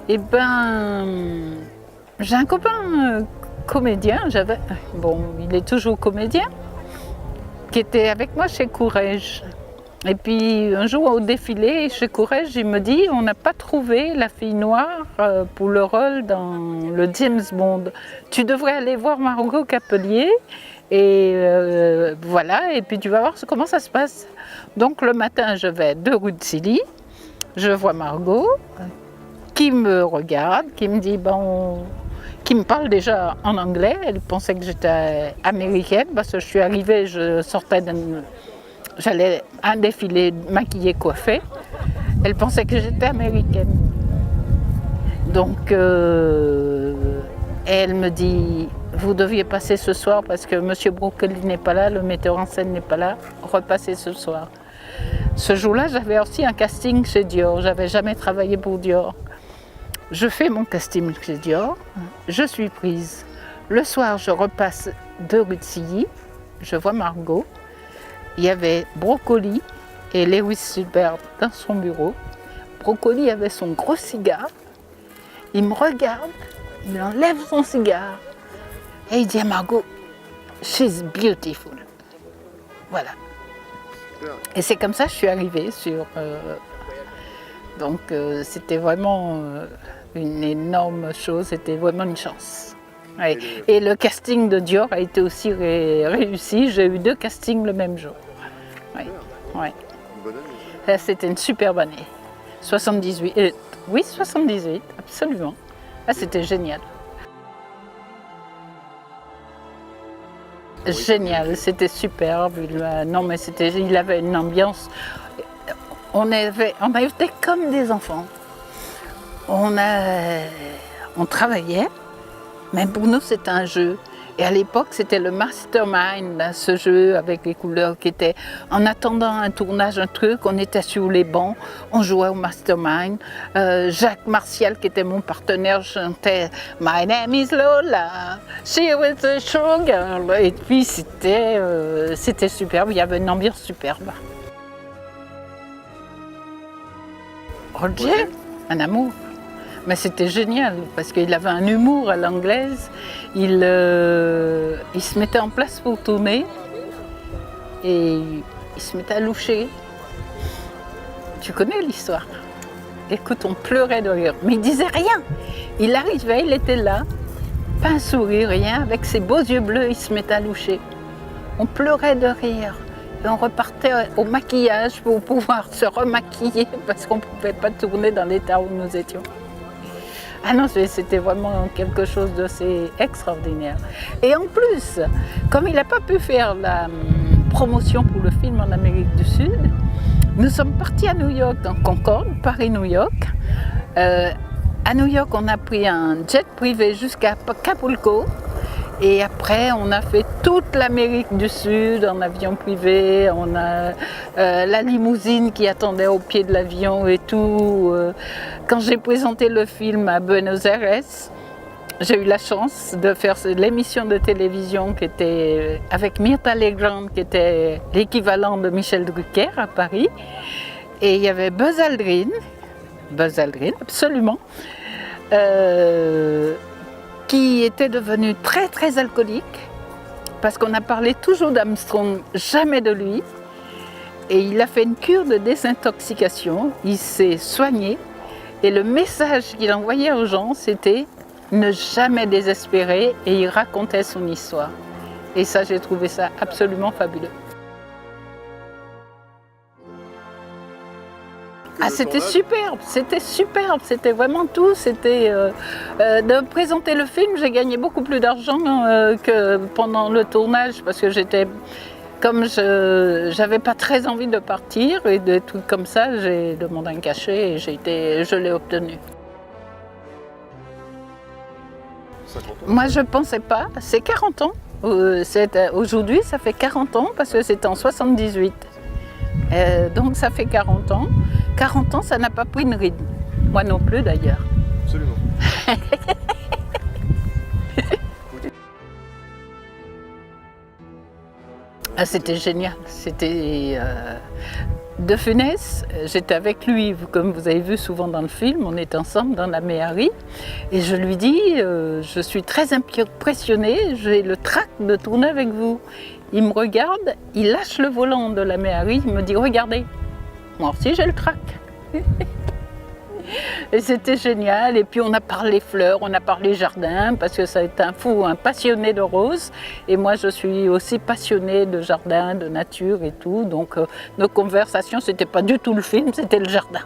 Eh ben, j'ai un copain comédien, il est toujours comédien, qui était avec moi chez Courrèges. Et puis un jour au défilé chez Courrèges, il me dit on n'a pas trouvé la fille noire pour le rôle dans le James Bond. Tu devrais aller voir Margot Capelier et voilà, et puis tu vas voir comment ça se passe. Donc le matin, je vais 2 rue de Silly, je vois Margot qui me regarde, qui me dit qui me parle déjà en anglais. Elle pensait que j'étais américaine parce que je suis arrivée, j'allais à un défilé maquillée, coiffée. Elle pensait que j'étais américaine. Donc elle me dit vous deviez passer ce soir parce que Monsieur Broccoli n'est pas là, le metteur en scène n'est pas là, repassez ce soir. Ce jour-là, j'avais aussi un casting chez Dior, j'avais jamais travaillé pour Dior. Je fais mon casting chez Dior, je suis prise. Le soir, je repasse 2 rue de Silly, je vois Margot. Il y avait Broccoli et Lewis Silbert dans son bureau. Broccoli avait son gros cigare. Il me regarde, il enlève son cigare et il dit à Margot, she's beautiful. Voilà. Et c'est comme ça que je suis arrivée sur... donc c'était vraiment une énorme chose, c'était vraiment une chance. Ouais. Et le casting de Dior a été aussi réussi. J'ai eu 2 castings le même jour. Ouais. Ouais. C'était une superbe année. 78. Oui, 78, absolument. Ah, c'était génial. Génial, c'était superbe. Non, mais il avait une ambiance. On était comme des enfants. On travaillait. Mais pour nous, c'était un jeu. Et à l'époque, c'était le mastermind, ce jeu avec les couleurs qui était... En attendant un tournage, un truc, on était sur les bancs, on jouait au mastermind. Jacques Martial, qui était mon partenaire, chantait « My name is Lola, she was a showgirl ». Et puis, c'était superbe, il y avait une ambiance superbe. Roger, un amour. Mais c'était génial parce qu'il avait un humour à l'anglaise. Il se mettait en place pour tourner et il se mettait à loucher. Tu connais l'histoire. Écoute, on pleurait de rire. Mais il disait rien. Il arrivait, il était là, pas un sourire, rien. Avec ses beaux yeux bleus, il se mettait à loucher. On pleurait de rire. Et on repartait au maquillage pour pouvoir se remaquiller parce qu'on ne pouvait pas tourner dans l'état où nous étions. Ah non, c'était vraiment quelque chose d'assez extraordinaire. Et en plus, comme il n'a pas pu faire la promotion pour le film en Amérique du Sud, nous sommes partis à New York, dans Concorde, Paris-New York. À New York, on a pris un jet privé jusqu'à Acapulco. Et après, on a fait toute l'Amérique du Sud en avion privé. On a la limousine qui attendait au pied de l'avion et tout. Quand j'ai présenté le film à Buenos Aires, j'ai eu la chance de faire l'émission de télévision qui était avec Myrta Legrand, qui était l'équivalent de Michel Drucker à Paris. Et il y avait Buzz Aldrin, absolument. Qui était devenu très très alcoolique parce qu'on a parlé toujours d'Armstrong, jamais de lui. Et il a fait une cure de désintoxication, il s'est soigné et le message qu'il envoyait aux gens c'était ne jamais désespérer et il racontait son histoire. Et ça, j'ai trouvé ça absolument fabuleux. Ah, c'était superbe, c'était vraiment tout. C'était de présenter le film, j'ai gagné beaucoup plus d'argent que pendant le tournage parce que comme je n'avais pas très envie de partir et des trucs comme ça, j'ai demandé un cachet et je l'ai obtenu. 50 ans. Moi, je ne pensais pas, c'est 40 ans. Aujourd'hui, ça fait 40 ans parce que c'était en 78. Donc ça fait 40 ans. 40 ans, ça n'a pas pris une ride. Moi non plus d'ailleurs. Absolument. Ah, c'était génial. C'était De Funès. J'étais avec lui, comme vous avez vu souvent dans le film. On est ensemble dans la Méhari. Et je lui dis, je suis très impressionnée, j'ai le trac de tourner avec vous. Il me regarde, il lâche le volant de la Méhari, il me dit, regardez, moi aussi j'ai le trac. Et c'était génial. Et puis on a parlé fleurs, on a parlé jardin, parce que ça est un fou, un passionné de roses. Et moi je suis aussi passionnée de jardin, de nature et tout. Donc nos conversations, c'était pas du tout le film, c'était le jardin.